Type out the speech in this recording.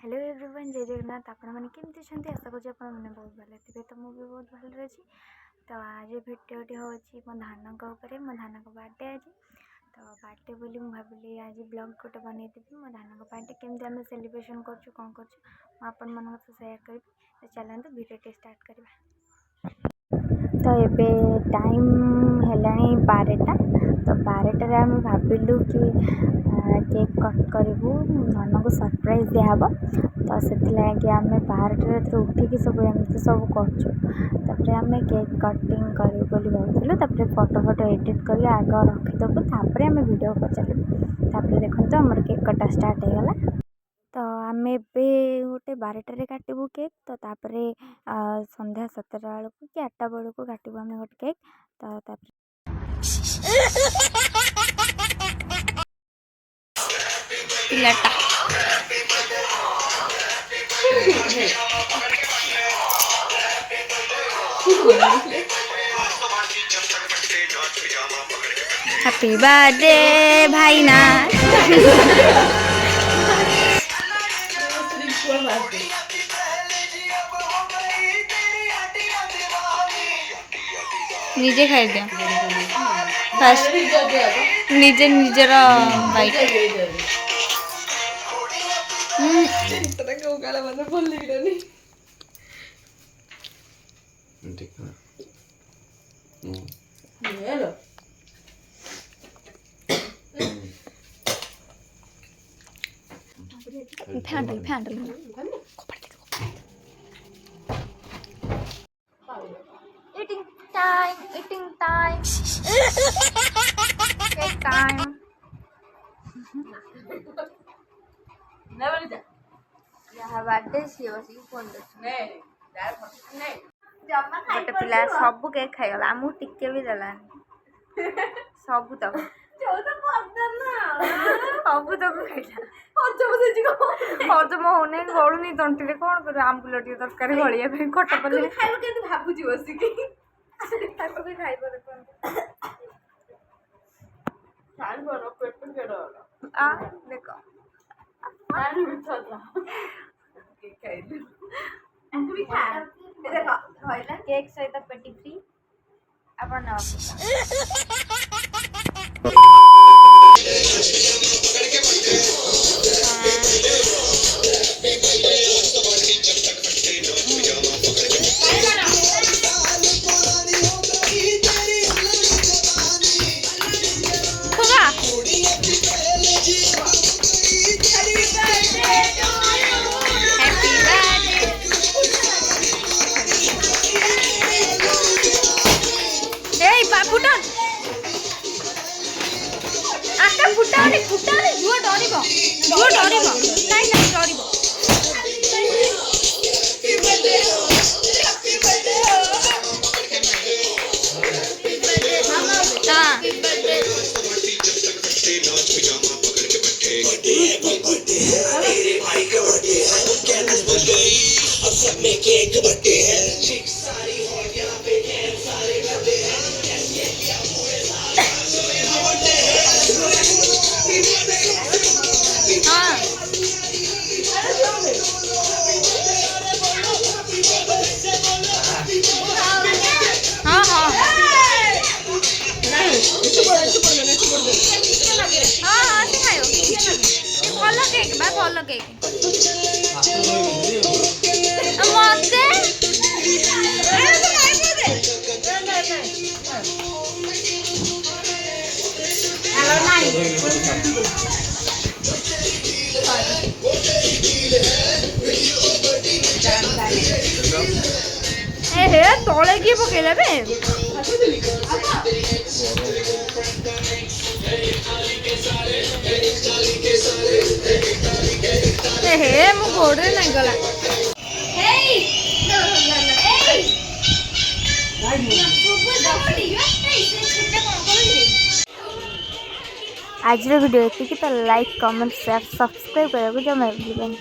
Hello everyone, जय जगन्नाथ। आपण मैंने केमती अच्छे? आशा करूँ आप बहुत भले थे। तो मुझे भी बहुत भले अच्छी। तो आज भिडियोटी हूँ मो धान मो धान बर्थडे आज। तो बर्थडे बोली मुझे भाविली आज ब्लॉग गोटे बनई मो धान बर्थडे केमती आम सेलिब्रेशन करूँ कौन कर मान सेयार करी। तो चलते भिडियो स्टार्ट करवा। तो ये टाइम है 12टा। तो 12टार आम भाविलु कि केक कट करूँ धन को सरप्राइज दिहब। तो से आम 12टार उठिकी सब एमती सब कर आम केक कटिंग करूँ भावुलु। फोटो फोटो एडिट कर आग रखीदेबू तापर आम वीडियो को चलू। देखो आमर केक कटा स्टार्ट होगा। तो आम गोटे 12टार काटबू केक। तो तापरे संध्या 7टा बेलू कि 8टा बेलू काटबू आम गोटे केक। तो पिलाटा हैप्पी बर्थडे भाईना। निजे खाई दिया फर्स्ट निजे निजर bite. Eating time, eating time. Cake time. Birthday सी बस फोन गोटे पिला सब केक खाईगला आमको टिके भी देला सब तक सब तक खाइला हजम होने गलुनी तंटी कौन कर आमको लटी तरकारी गलिया खटा पड़े भावुची बसिकी देख केक सहित पेटी फ्री अपन फुटाने फुटाने जुआ डर नहीं डर भल केक बा भल केक हे तले किए पकेला बे हे मो गोड़े नहीं गला आज वीडियो ये तो लाइक कमेंट शेयर सब्सक्राइब करें जमा भूलें।